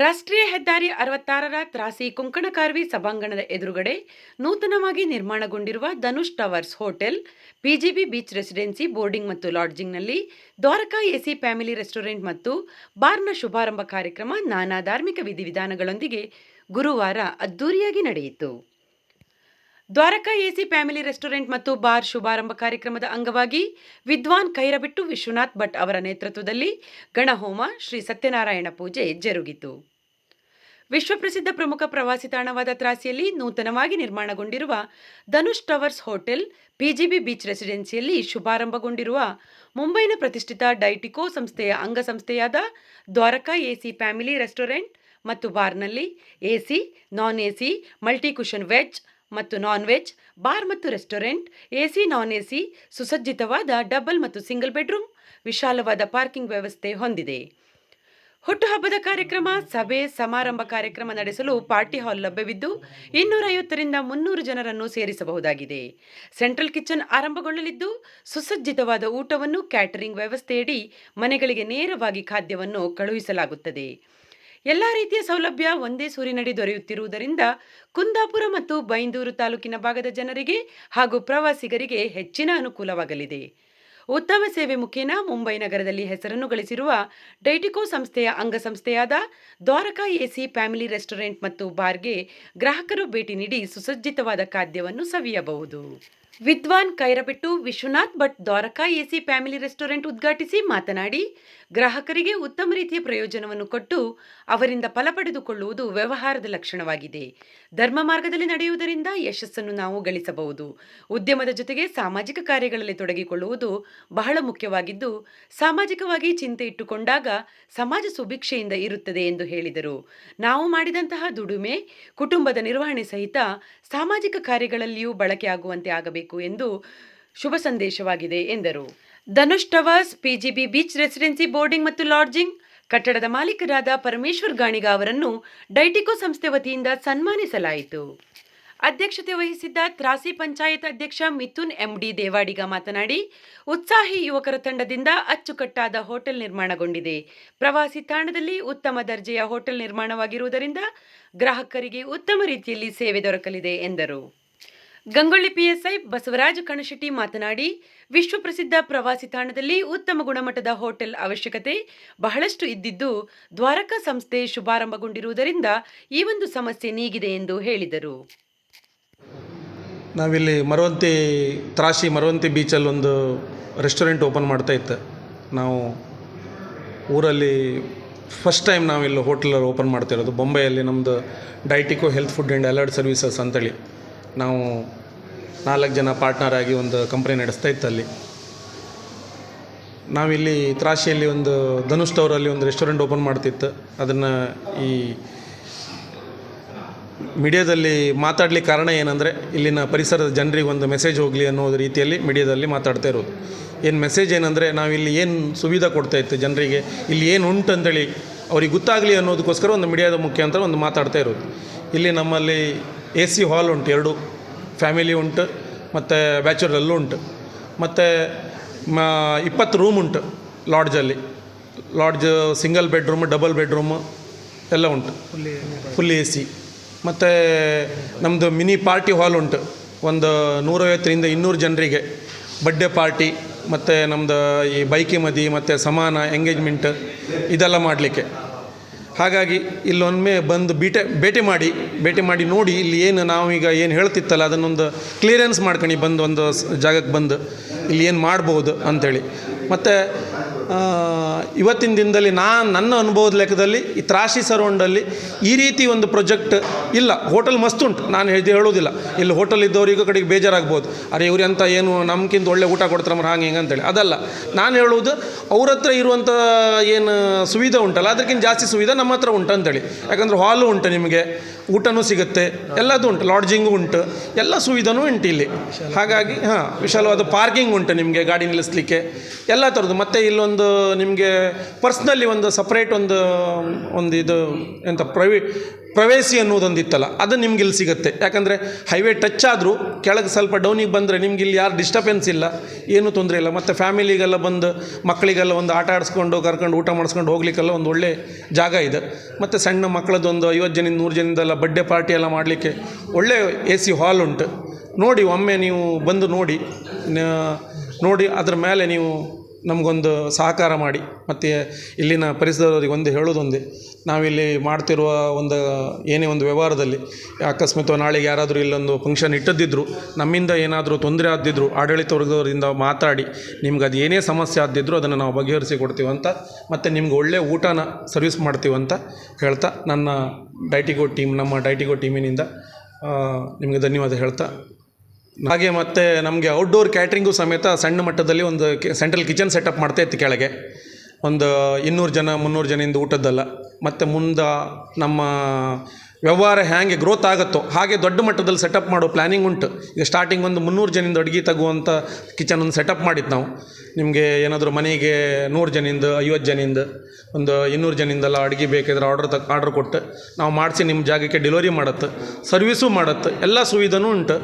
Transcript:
ರಾಷ್ಟ್ರೀಯ ಹೆದ್ದಾರಿ 66ರ ತ್ರಾಸಿ ಕೊಂಕಣಕಾರ್ವಿ ಸಭಾಂಗಣದ ಎದುರುಗಡೆ ನೂತನವಾಗಿ ನಿರ್ಮಾಣಗೊಂಡಿರುವ Dhanush towers hotel, PGB beach residency boarding ಮತ್ತು ಲಾಡ್ಜಿಂಗ್ನಲ್ಲಿ ದ್ವಾರಕಾ ಎಸಿ ಫ್ಯಾಮಿಲಿ ರೆಸ್ಟೋರೆಂಟ್ ಮತ್ತು ಬಾರ್ನ ಶುಭಾರಂಭ ಕಾರ್ಯಕ್ರಮ ನಾನಾ ಧಾರ್ಮಿಕ ವಿಧಿವಿಧಾನಗಳೊಂದಿಗೆ ಗುರುವಾರ ಅದ್ದೂರಿಯಾಗಿ ನಡೆಯಿತು. ದ್ವಾರಕಾ ಎಸಿ ಫ್ಯಾಮಿಲಿ ರೆಸ್ಟೋರೆಂಟ್ ಮತ್ತು ಬಾರ್ ಶುಭಾರಂಭ ಕಾರ್ಯಕ್ರಮದ ಅಂಗವಾಗಿ ವಿದ್ವಾನ್ ಕೈರಬಿಟ್ಟು ವಿಶ್ವನಾಥ್ ಭಟ್ ಅವರ ನೇತೃತ್ವದಲ್ಲಿ ಗಣಹೋಮ, ಶ್ರೀ ಸತ್ಯನಾರಾಯಣ ಪೂಜೆ ಜರುಗಿತು. ವಿಶ್ವಪ್ರಸಿದ್ಧ ಪ್ರಮುಖ ಪ್ರವಾಸಿ ತಾಣವಾದ ತ್ರಾಸಿಯಲ್ಲಿ ನೂತನವಾಗಿ ನಿರ್ಮಾಣಗೊಂಡಿರುವ Dhanush towers hotel, PGB beach ರೆಸಿಡೆನ್ಸಿಯಲ್ಲಿ ಶುಭಾರಂಭಗೊಂಡಿರುವ ಮುಂಬೈನ ಪ್ರತಿಷ್ಠಿತ ಡೈಟಿಕೋ ಸಂಸ್ಥೆಯ ಅಂಗಸಂಸ್ಥೆಯಾದ ದ್ವಾರಕಾ ಎಸಿ ಫ್ಯಾಮಿಲಿ ರೆಸ್ಟೋರೆಂಟ್ ಮತ್ತು ಬಾರ್ನಲ್ಲಿ AC, non AC, multi cuisine veg ಮತ್ತು ನಾನ್ ವೆಜ್, ಬಾರ್ ಮತ್ತು ರೆಸ್ಟೋರೆಂಟ್, ಎಸಿ, ನಾನ್ ಎಸಿ, ಸುಸಜ್ಜಿತವಾದ ಡಬಲ್ ಮತ್ತು ಸಿಂಗಲ್ ಬೆಡ್ರೂಮ್, ವಿಶಾಲವಾದ ಪಾರ್ಕಿಂಗ್ ವ್ಯವಸ್ಥೆ ಹೊಂದಿದೆ. ಹುಟ್ಟುಹಬ್ಬದ ಕಾರ್ಯಕ್ರಮ, ಸಭೆ, ಸಮಾರಂಭ ಕಾರ್ಯಕ್ರಮ ನಡೆಸಲು ಪಾರ್ಟಿ ಹಾಲ್ ಲಭ್ಯವಿದ್ದು 250ರಿಂದ 300 ಜನರನ್ನು ಸೇರಿಸಬಹುದಾಗಿದೆ. ಸೆಂಟ್ರಲ್ ಕಿಚನ್ ಆರಂಭಗೊಳ್ಳಲಿದ್ದು, ಸುಸಜ್ಜಿತವಾದ ಊಟವನ್ನು ಕ್ಯಾಟರಿಂಗ್ ವ್ಯವಸ್ಥೆಯಡಿ ಮನೆಗಳಿಗೆ ನೇರವಾಗಿ ಖಾದ್ಯವನ್ನು ಕಳುಹಿಸಲಾಗುತ್ತದೆ. ಎಲ್ಲ ರೀತಿಯ ಸೌಲಭ್ಯ ಒಂದೇ ಸೂರಿನಡಿ ದೊರೆಯುತ್ತಿರುವುದರಿಂದ ಕುಂದಾಪುರ ಮತ್ತು ಬೈಂದೂರು ತಾಲೂಕಿನ ಭಾಗದ ಜನರಿಗೆ ಹಾಗೂ ಪ್ರವಾಸಿಗರಿಗೆ ಹೆಚ್ಚಿನ ಅನುಕೂಲವಾಗಲಿದೆ. ಉತ್ತಮ ಸೇವೆ ಮುಖೇನ ಮುಂಬೈ ನಗರದಲ್ಲಿ ಹೆಸರನ್ನು ಗಳಿಸಿರುವ ಡೈಟಿಕೋ ಸಂಸ್ಥೆಯ ಅಂಗಸಂಸ್ಥೆಯಾದ ದ್ವಾರಕಾ ಎಸಿ ಫ್ಯಾಮಿಲಿ ರೆಸ್ಟೋರೆಂಟ್ ಮತ್ತು ಬಾರ್ಗೆ ಗ್ರಾಹಕರು ಭೇಟಿ ನೀಡಿ ಸುಸಜ್ಜಿತವಾದ ಖಾದ್ಯವನ್ನು ಸವಿಯಬಹುದು. ವಿದ್ವಾನ್ Kairabittu Vishwanath Bhat Dwaraka AC family restaurant ಉದ್ಘಾಟಿಸಿ ಮಾತನಾಡಿ, ಗ್ರಾಹಕರಿಗೆ ಉತ್ತಮ ರೀತಿಯ ಪ್ರಯೋಜನವನ್ನು ಕೊಟ್ಟು ಅವರಿಂದ ಫಲ ಪಡೆದುಕೊಳ್ಳುವುದು ವ್ಯವಹಾರದ ಲಕ್ಷಣವಾಗಿದೆ. ಧರ್ಮ ಮಾರ್ಗದಲ್ಲಿ ನಡೆಯುವುದರಿಂದ ಯಶಸ್ಸನ್ನು ನಾವು ಗಳಿಸಬಹುದು. ಉದ್ಯಮದ ಜೊತೆಗೆ ಸಾಮಾಜಿಕ ಕಾರ್ಯಗಳಲ್ಲಿ ತೊಡಗಿಕೊಳ್ಳುವುದು ಬಹಳ ಮುಖ್ಯವಾಗಿದ್ದು, ಸಾಮಾಜಿಕವಾಗಿ ಚಿಂತೆ ಇಟ್ಟುಕೊಂಡಾಗ ಸಮಾಜ ಸುಭಿಕ್ಷೆಯಿಂದ ಇರುತ್ತದೆ ಎಂದು ಹೇಳಿದರು. ನಾವು ಮಾಡಿದಂತಹ ದುಡಿಮೆ ಕುಟುಂಬದ ನಿರ್ವಹಣೆ ಸಹಿತ ಸಾಮಾಜಿಕ ಕಾರ್ಯಗಳಲ್ಲಿಯೂ ಬಳಕೆಯಾಗುವಂತೆ ಆಗಬೇಕು ಎಂದು ಶುಭ ಸಂದೇಶವಾಗಿದೆ ಎಂದರು. Dhanush towers, PGB beach residency boarding ಮತ್ತು ಲಾಡ್ಜಿಂಗ್ ಕಟ್ಟಡದ ಮಾಲೀಕರಾದ ಪರಮೇಶ್ವರ್ ಗಾಣಿಗ ಅವರನ್ನು ಡೈಟಿಕೋ ಸಂಸ್ಥೆ ವತಿಯಿಂದ ಸನ್ಮಾನಿಸಲಾಯಿತು. ಅಧ್ಯಕ್ಷತೆ ವಹಿಸಿದ್ದ ತ್ರಾಸಿ ಪಂಚಾಯತ್ ಅಧ್ಯಕ್ಷ ಮಿಥುನ್ ಎಂಡಿ ದೇವಾಡಿಗ ಮಾತನಾಡಿ, ಉತ್ಸಾಹಿ ಯುವಕರ ತಂಡದಿಂದ ಅಚ್ಚುಕಟ್ಟಾದ ಹೋಟೆಲ್ ನಿರ್ಮಾಣಗೊಂಡಿದೆ. ಪ್ರವಾಸಿ ತಾಣದಲ್ಲಿ ಉತ್ತಮ ದರ್ಜೆಯ ಹೋಟೆಲ್ ನಿರ್ಮಾಣವಾಗಿರುವುದರಿಂದ ಗ್ರಾಹಕರಿಗೆ ಉತ್ತಮ ರೀತಿಯಲ್ಲಿ ಸೇವೆ ದೊರಕಲಿದೆ ಎಂದರು. ಗಂಗೊಳ್ಳಿ ಪಿಎಸ್ಐ ಬಸವರಾಜ ಕಣಶೆಟ್ಟಿ ಮಾತನಾಡಿ, ವಿಶ್ವಪ್ರಸಿದ್ಧ ಪ್ರವಾಸಿ ತಾಣದಲ್ಲಿ ಉತ್ತಮ ಗುಣಮಟ್ಟದ ಹೋಟೆಲ್ ಅವಶ್ಯಕತೆ ಬಹಳಷ್ಟು ಇದ್ದಿದ್ದು, ದ್ವಾರಕಾ ಸಂಸ್ಥೆ ಶುಭಾರಂಭಗೊಂಡಿರುವುದರಿಂದ ಈ ಒಂದು ಸಮಸ್ಯೆ ನೀಗಿದೆ ಎಂದು ಹೇಳಿದರು. ನಾವಿಲ್ಲಿ ತ್ರಾಸಿ ಮರವಂತಿ ಬೀಚಲ್ಲಿ ಒಂದು ರೆಸ್ಟೋರೆಂಟ್ ಓಪನ್ ಮಾಡ್ತಾ ಇತ್ತು. ನಾವು ಊರಲ್ಲಿ ಫಸ್ಟ್ ಟೈಮ್ ನಾವಿಲ್ಲಿ ಹೋಟೆಲಲ್ಲಿ ಓಪನ್ ಮಾಡ್ತಿರೋದು. ಬೊಂಬೈಯಲ್ಲಿ ನಮ್ಮದು Dietico health food and alert services ಅಂತೇಳಿ ನಾವು 4 ಜನ ಪಾರ್ಟ್ನರ್ ಆಗಿ ಒಂದು ಕಂಪ್ನಿ ನಡೆಸ್ತಾ ಇತ್ತು. ಅಲ್ಲಿ ನಾವಿಲ್ಲಿ ತ್ರಾಸಿಯಲ್ಲಿ ಒಂದು ಧನುಷ್ ಟವರಲ್ಲಿ ಒಂದು ರೆಸ್ಟೋರೆಂಟ್ ಓಪನ್ ಮಾಡ್ತಿತ್ತು. ಅದನ್ನು ಈ ಮೀಡಿಯಾದಲ್ಲಿ ಮಾತಾಡಲಿಕ್ಕೆ ಕಾರಣ ಏನಂದರೆ, ಇಲ್ಲಿನ ಪರಿಸರದ ಜನರಿಗೆ ಒಂದು ಮೆಸೇಜ್ ಹೋಗಲಿ ಅನ್ನೋ ರೀತಿಯಲ್ಲಿ ಮೀಡಿಯಾದಲ್ಲಿ ಮಾತಾಡ್ತಾ ಇರೋದು. ಏನು ಮೆಸೇಜ್ ಏನಂದರೆ, ನಾವಿಲ್ಲಿ ಏನು ಸುವಿಧೆ ಕೊಡ್ತಾಯಿತ್ತು ಜನರಿಗೆ, ಇಲ್ಲಿ ಏನು ಉಂಟು ಅಂತೇಳಿ ಅವ್ರಿಗೆ ಗೊತ್ತಾಗಲಿ ಅನ್ನೋದಕ್ಕೋಸ್ಕರ ಒಂದು ಮೀಡಿಯಾದ ಮುಖಾಂತರ ಒಂದು ಮಾತಾಡ್ತಾ ಇರೋದು. ಇಲ್ಲಿ ನಮ್ಮಲ್ಲಿ ಎಸಿ ಹಾಲ್ ಉಂಟು, 2 ಫ್ಯಾಮಿಲಿ ಉಂಟು ಮತ್ತು ಬ್ಯಾಚುಲರಲ್ಲೂ ಉಂಟು. ಮತ್ತು 20 ರೂಮ್ ಉಂಟು ಲಾಡ್ಜಲ್ಲಿ. Lodge single bedroom, double bedroom ಎಲ್ಲ ಉಂಟು, ಫುಲ್ ಎಸಿ. ಮತ್ತು ನಮ್ಮದು ಮಿನಿ ಪಾರ್ಟಿ ಹಾಲ್ ಉಂಟು, ಒಂದು 150ರಿಂದ 200 ಜನರಿಗೆ ಬರ್ಡೇ ಪಾರ್ಟಿ ಮತ್ತು ನಮ್ಮದು ಈ ಬೈಕಿ ಮದಿ ಮತ್ತು ಸಮಾನ ಎಂಗೇಜ್ಮೆಂಟ್ ಇದೆಲ್ಲ ಮಾಡಲಿಕ್ಕೆ. ಹಾಗಾಗಿ ಇಲ್ಲೊಮ್ಮೆ ಬಂದು ಭೇಟಿ ಮಾಡಿ ನೋಡಿ, ಇಲ್ಲಿ ಏನು ನಾವೀಗ ಏನು ಹೇಳ್ತಿತ್ತಲ್ಲ ಅದನ್ನೊಂದು ಕ್ಲಿಯರೆನ್ಸ್ ಮಾಡ್ಕೊಂಡು ಬಂದು ಒಂದು ಜಾಗಕ್ಕೆ ಬಂದು ಇಲ್ಲಿ ಏನು ಮಾಡ್ಬೋದು ಅಂಥೇಳಿ. ಮತ್ತು ಇವತ್ತಿನ ದಿನದಲ್ಲಿ ನನ್ನ ಅನುಭವದ ಲೆಕ್ಕದಲ್ಲಿ ಈ ತ್ರಾಸಿ ಸರೌಂಡಲ್ಲಿ ಈ ರೀತಿ ಒಂದು ಪ್ರಾಜೆಕ್ಟ್ ಇಲ್ಲ. ಹೋಟೆಲ್ ಮಸ್ತ್ ಉಂಟು, ನಾನು ಹೇಳೋದಿಲ್ಲ. ಇಲ್ಲಿ ಹೋಟೆಲ್ ಇದ್ದವ್ರಿಗೆ ಕಡೆಗೆ ಬೇಜಾರಾಗ್ಬೋದು, ಅರೆ ಇವ್ರು ಅಂತ ಏನು ನಮ್ಗಿಂತ ಒಳ್ಳೆ ಊಟ ಕೊಡ್ತಾರೆ ಹಾಗೆ ಹಿಂಗೆ ಅಂತೇಳಿ. ಅದಲ್ಲ, ನಾನು ಹೇಳೋದು ಅವ್ರ ಹತ್ರ ಇರುವಂಥ ಏನು ಸುವಿಧೆ ಉಂಟಲ್ಲ ಅದಕ್ಕಿಂತ ಜಾಸ್ತಿ ಸುವಿಧೆ ನಮ್ಮ ಹತ್ರ ಉಂಟು ಅಂತೇಳಿ. ಯಾಕಂದರೆ ಹಾಲು ಉಂಟು, ನಿಮಗೆ ಊಟನೂ ಸಿಗುತ್ತೆ, ಎಲ್ಲದೂ ಉಂಟು, ಲಾಡ್ಜಿಂಗು ಉಂಟು, ಎಲ್ಲ ಸುವಿಧೆನೂ ಉಂಟು ಇಲ್ಲಿ. ಹಾಗಾಗಿ ವಿಶಾಲವಾದ ಪಾರ್ಕಿಂಗ್ ಉಂಟು, ನಿಮಗೆ ಗಾಡಿ ನಿಲ್ಲಿಸಲಿಕ್ಕೆ ಎಲ್ಲ ಥರದ್ದು. ಮತ್ತು ಇಲ್ಲೊಂದು ಒಂದು ನಿಮಗೆ ಪರ್ಸ್ನಲಿ ಒಂದು ಸಪ್ರೇಟ್ ಒಂದು ಇದು ಎಂಥ ಪ್ರವೇಸಿ ಅನ್ನೋದೊಂದು ಇತ್ತಲ್ಲ, ಅದು ನಿಮ್ಗೆ ಇಲ್ಲಿ ಸಿಗುತ್ತೆ. ಯಾಕಂದರೆ ಹೈವೇ ಟಚ್ ಆದರೂ ಕೆಳಗೆ ಸ್ವಲ್ಪ ಡೌನಿಗೆ ಬಂದರೆ ನಿಮ್ಗೆ ಇಲ್ಲಿ ಯಾರು ಡಿಸ್ಟರ್ಬೆನ್ಸ್ ಇಲ್ಲ, ಏನೂ ತೊಂದರೆ ಇಲ್ಲ. ಮತ್ತು ಫ್ಯಾಮಿಲಿಗೆಲ್ಲ ಬಂದು ಮಕ್ಕಳಿಗೆಲ್ಲ ಒಂದು ಆಟ ಆಡಿಸ್ಕೊಂಡು ಕರ್ಕೊಂಡು ಊಟ ಮಾಡಿಸ್ಕೊಂಡು ಹೋಗ್ಲಿಕ್ಕೆಲ್ಲ ಒಂದು ಒಳ್ಳೆ ಜಾಗ ಇದೆ. ಮತ್ತು ಸಣ್ಣ ಮಕ್ಕಳದೊಂದು 50 ಜನ 100 ಜನದೆಲ್ಲ ಬರ್ಡೇ ಪಾರ್ಟಿ ಎಲ್ಲ ಮಾಡಲಿಕ್ಕೆ ಒಳ್ಳೆ AC ಹಾಲ್ ಉಂಟು. ನೋಡಿ, ಒಮ್ಮೆ ನೀವು ಬಂದು ನೋಡಿ ಅದರ ಮೇಲೆ ನೀವು ನಮಗೊಂದು ಸಹಕಾರ ಮಾಡಿ. ಮತ್ತು ಇಲ್ಲಿನ ಪರಿಸರದವರಿಗೆ ಒಂದು ಹೇಳೋದೊಂದೇ, ನಾವಿಲ್ಲಿ ಮಾಡ್ತಿರುವ ಏನೇ ಒಂದು ವ್ಯವಹಾರದಲ್ಲಿ ಅಕಸ್ಮಾತ್ ನಾಳೆಗೆ ಯಾರಾದರೂ ಇಲ್ಲೊಂದು ಫಂಕ್ಷನ್ ಇಟ್ಟದ್ದಿದ್ರು, ನಮ್ಮಿಂದ ಏನಾದರೂ ತೊಂದರೆ ಆದಿದ್ರು ಆಡಳಿತ ವರ್ಗದವರಿಂದ ಮಾತಾಡಿ ನಿಮ್ಗೆ ಅದು ಏನೇ ಸಮಸ್ಯೆ ಆದಿದ್ರು ಅದನ್ನು ನಾವು ಬಗೆಹರಿಸಿ ಕೊಡ್ತೀವಂತ, ಮತ್ತು ನಿಮ್ಗೆ ಒಳ್ಳೆ ಊಟನ ಸರ್ವಿಸ್ ಮಾಡ್ತೀವಂತ ಹೇಳ್ತಾ ನಮ್ಮ ಡೈಟಿಗೋ ಟೀಮಿನಿಂದ ನಿಮಗೆ ಧನ್ಯವಾದ ಹೇಳ್ತಾ, ಹಾಗೆ ಮತ್ತು ನಮಗೆ ಔಟ್ಡೋರ್ ಕ್ಯಾಟ್ರಿಂಗು ಸಮೇತ ಸಣ್ಣ ಮಟ್ಟದಲ್ಲಿ ಒಂದು ಸೆಂಟ್ರಲ್ ಕಿಚನ್ ಸೆಟಪ್ ಮಾಡ್ತಾ ಇತ್ತು ಕೆಳಗೆ, ಒಂದು 200 ಜನ 300 ಜನಿಂದ ಊಟದ್ದಲ್ಲ. ಮತ್ತು ಮುಂದೆ ನಮ್ಮ ವ್ಯವಹಾರ ಹೇಗೆ ಗ್ರೋತ್ ಆಗುತ್ತೋ ಹಾಗೆ ದೊಡ್ಡ ಮಟ್ಟದಲ್ಲಿ ಸೆಟಪ್ ಮಾಡೋ ಪ್ಲ್ಯಾನಿಂಗ್ ಉಂಟು. ಈಗ ಸ್ಟಾರ್ಟಿಂಗ್ ಒಂದು 300 ಜನಿಂದ ಅಡುಗೆ ತಗುವಂಥ ಕಿಚನ್ ಒಂದು ಸೆಟಪ್ ಮಾಡಿದ್ದು ನಾವು. ನಿಮಗೆ ಏನಾದರೂ ಮನೆಗೆ 100 ಜನಿಂದ 50 ಜನಿಂದ ಒಂದು 200 ಜನಿಂದೆಲ್ಲ ಅಡುಗೆ ಬೇಕಾದ್ರೆ ಆರ್ಡ್ರ್ ಕೊಟ್ಟು ನಾವು ಮಾಡಿಸಿ ನಿಮ್ಮ ಜಾಗಕ್ಕೆ ಡೆಲಿವರಿ ಮಾಡುತ್ತೆ, ಸರ್ವಿಸು ಮಾಡುತ್ತೆ, ಎಲ್ಲ ಸುವಿಧೆನೂ ಉಂಟು.